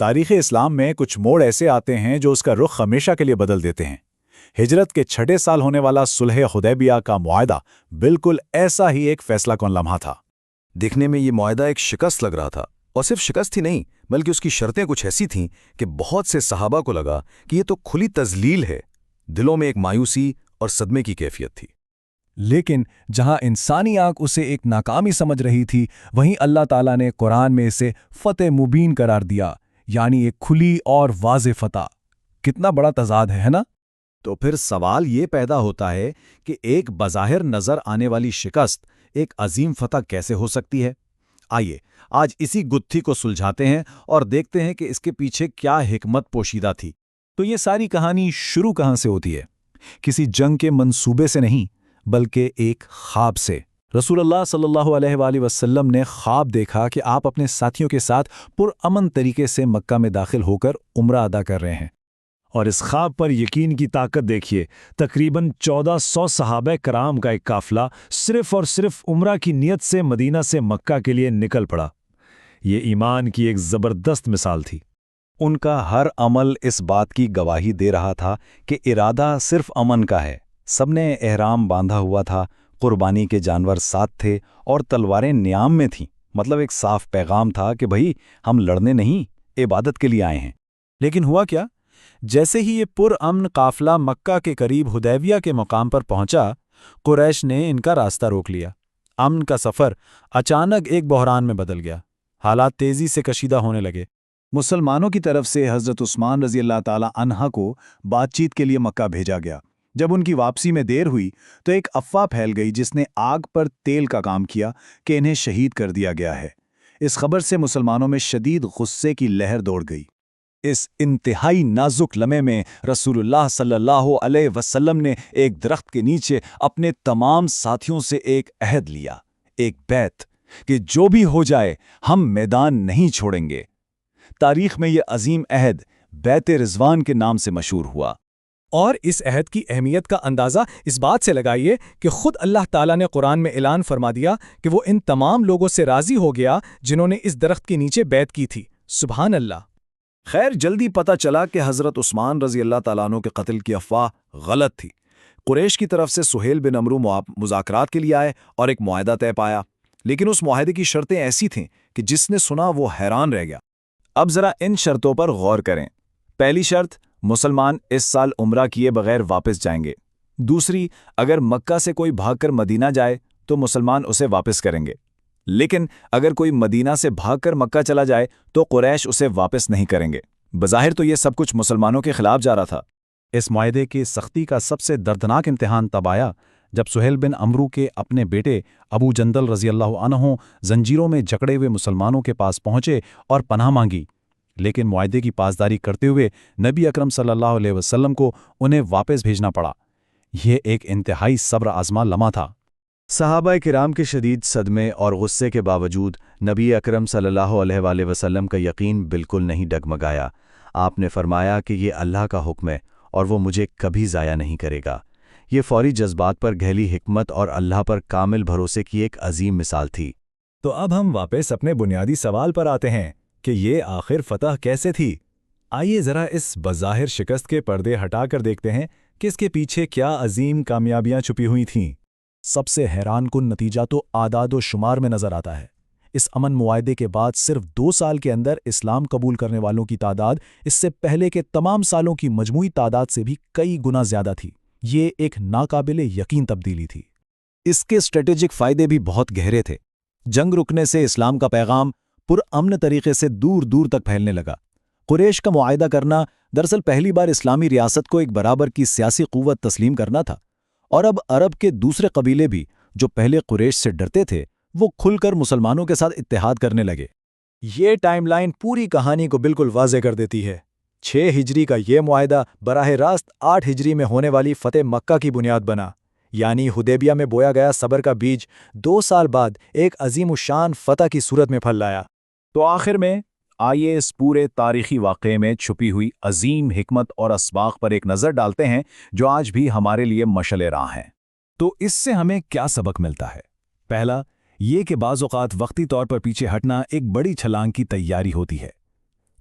تاریخ اسلام میں کچھ موڑ ایسے آتے ہیں جو اس کا رخ ہمیشہ کے لیے بدل دیتے ہیں۔ ہجرت کے 6 سال ہونے والا صلح حدیبیہ کا معاہدہ بالکل ایسا ہی ایک فیصلہ کن لمحہ تھا۔ دیکھنے میں یہ معاہدہ ایک شکست لگ رہا تھا، اور صرف شکست ہی نہیں بلکہ اس کی شرطیں کچھ ایسی تھیں کہ بہت سے صحابہ کو لگا کہ یہ تو کھلی تذلیل ہے۔ دلوں میں ایک مایوسی اور صدمے کی کیفیت تھی۔ لیکن جہاں انسانی آنکھ اسے ایک ناکامی سمجھ رہی تھی، وہیں اللہ تعالیٰ نے قرآن میں اسے فتح مبین قرار دیا، یعنی ایک کھلی اور واضح فتح۔ کتنا بڑا تضاد ہے نا؟ تو پھر سوال یہ پیدا ہوتا ہے کہ ایک بظاہر نظر آنے والی شکست ایک عظیم فتح کیسے ہو سکتی ہے؟ آئیے آج اسی گتھی کو سلجھاتے ہیں اور دیکھتے ہیں کہ اس کے پیچھے کیا حکمت پوشیدہ تھی۔ تو یہ ساری کہانی شروع کہاں سے ہوتی ہے؟ کسی جنگ کے منصوبے سے نہیں، بلکہ ایک خواب سے۔ رسول اللہ صلی اللہ علیہ وآلہ وسلم نے خواب دیکھا کہ آپ اپنے ساتھیوں کے ساتھ پرامن طریقے سے مکہ میں داخل ہو کر عمرہ ادا کر رہے ہیں، اور اس خواب پر یقین کی طاقت دیکھیے۔ تقریباً 1400 صحابہ کرام کا ایک قافلہ صرف اور صرف عمرہ کی نیت سے مدینہ سے مکہ کے لیے نکل پڑا۔ یہ ایمان کی ایک زبردست مثال تھی۔ ان کا ہر عمل اس بات کی گواہی دے رہا تھا کہ ارادہ صرف امن کا ہے۔ سب نے احرام باندھا ہوا تھا، قربانی کے جانور ساتھ تھے اور تلواریں نیام میں تھیں۔ مطلب ایک صاف پیغام تھا کہ بھئی ہم لڑنے نہیں، عبادت کے لیے آئے ہیں۔ لیکن ہوا کیا؟ جیسے ہی یہ پرامن قافلہ مکہ کے قریب حدیبیہ کے مقام پر پہنچا، قریش نے ان کا راستہ روک لیا۔ امن کا سفر اچانک ایک بحران میں بدل گیا۔ حالات تیزی سے کشیدہ ہونے لگے۔ مسلمانوں کی طرف سے حضرت عثمان رضی اللہ تعالی عنہ کو بات چیت کے لیے مکہ بھیجا گیا۔ جب ان کی واپسی میں دیر ہوئی تو ایک افواہ پھیل گئی جس نے آگ پر تیل کا کام کیا کہ انہیں شہید کر دیا گیا ہے۔ اس خبر سے مسلمانوں میں شدید غصے کی لہر دوڑ گئی۔ اس انتہائی نازک لمحے میں رسول اللہ صلی اللہ علیہ وسلم نے ایک درخت کے نیچے اپنے تمام ساتھیوں سے ایک عہد لیا، ایک بیعت، کہ جو بھی ہو جائے ہم میدان نہیں چھوڑیں گے۔ تاریخ میں یہ عظیم عہد بیعت رضوان کے نام سے مشہور ہوا۔ اور اس عہد کی اہمیت کا اندازہ اس بات سے لگائیے کہ خود اللہ تعالیٰ نے قرآن میں اعلان فرما دیا کہ وہ ان تمام لوگوں سے راضی ہو گیا جنہوں نے اس درخت کے نیچے بیعت کی تھی۔ سبحان اللہ۔ خیر جلدی پتہ چلا کہ حضرت عثمان رضی اللہ تعالیٰ عنہ کے قتل کی افواہ غلط تھی۔ قریش کی طرف سے سہیل بن عمرو مذاکرات کے لیے آئے اور ایک معاہدہ طے پایا، لیکن اس معاہدے کی شرطیں ایسی تھیں کہ جس نے سنا وہ حیران رہ گیا۔ اب ذرا ان شرطوں پر غور کریں۔ پہلی شرط، مسلمان اس سال عمرہ کیے بغیر واپس جائیں گے۔ دوسری، اگر مکہ سے کوئی بھاگ کر مدینہ جائے تو مسلمان اسے واپس کریں گے، لیکن اگر کوئی مدینہ سے بھاگ کر مکہ چلا جائے تو قریش اسے واپس نہیں کریں گے۔ بظاہر تو یہ سب کچھ مسلمانوں کے خلاف جا رہا تھا۔ اس معاہدے کی سختی کا سب سے دردناک امتحان تب آیا جب سہیل بن عمرو کے اپنے بیٹے ابو جندل رضی اللہ عنہ زنجیروں میں جکڑے ہوئے مسلمانوں کے پاس پہنچے اور پناہ مانگی، لیکن معاہدے کی پاسداری کرتے ہوئے نبی اکرم صلی اللہ علیہ وسلم کو انہیں واپس بھیجنا پڑا۔ یہ ایک انتہائی صبر آزما لمحہ تھا۔ صحابہ کرام کے شدید صدمے اور غصے کے باوجود نبی اکرم صلی اللہ علیہ وآلہ وسلم کا یقین بالکل نہیں ڈگمگایا۔ آپ نے فرمایا کہ یہ اللہ کا حکم ہے اور وہ مجھے کبھی ضائع نہیں کرے گا۔ یہ فوری جذبات پر گہلی حکمت اور اللہ پر کامل بھروسے کی ایک عظیم مثال تھی۔ تو اب ہم واپس اپنے بنیادی سوال پر آتے ہیں کہ یہ آخر فتح کیسے تھی؟ آئیے ذرا اس بظاہر شکست کے پردے ہٹا کر دیکھتے ہیں کہ اس کے پیچھے کیا عظیم کامیابیاں چھپی ہوئی تھیں۔ سب سے حیران کن نتیجہ تو اعداد و شمار میں نظر آتا ہے۔ اس امن معاہدے کے بعد صرف 2 سال کے اندر اسلام قبول کرنے والوں کی تعداد اس سے پہلے کے تمام سالوں کی مجموعی تعداد سے بھی کئی گنا زیادہ تھی۔ یہ ایک ناقابل یقین تبدیلی تھی۔ اس کے اسٹریٹجک فائدے بھی بہت گہرے تھے۔ جنگ رکنے سے اسلام کا پیغام پرامن طریقے سے دور دور تک پھیلنے لگا۔ قریش کا معاہدہ کرنا دراصل پہلی بار اسلامی ریاست کو ایک برابر کی سیاسی قوت تسلیم کرنا تھا، اور اب عرب کے دوسرے قبیلے بھی جو پہلے قریش سے ڈرتے تھے وہ کھل کر مسلمانوں کے ساتھ اتحاد کرنے لگے۔ یہ ٹائم لائن پوری کہانی کو بالکل واضح کر دیتی ہے۔ 6 ہجری کا یہ معاہدہ براہ راست 8 ہجری میں ہونے والی فتح مکہ کی بنیاد بنا، یعنی حدیبیہ میں بویا گیا صبر کا بیج 2 سال بعد ایک عظیم الشان فتح کی صورت میں پھل لایا۔ تو آخر میں آئیے اس پورے تاریخی واقعے میں چھپی ہوئی عظیم حکمت اور اسباق پر ایک نظر ڈالتے ہیں جو آج بھی ہمارے لیے مشعل راہ ہیں۔ تو اس سے ہمیں کیا سبق ملتا ہے؟ پہلا، یہ کہ بعض اوقات وقتی طور پر پیچھے ہٹنا ایک بڑی چھلانگ کی تیاری ہوتی ہے۔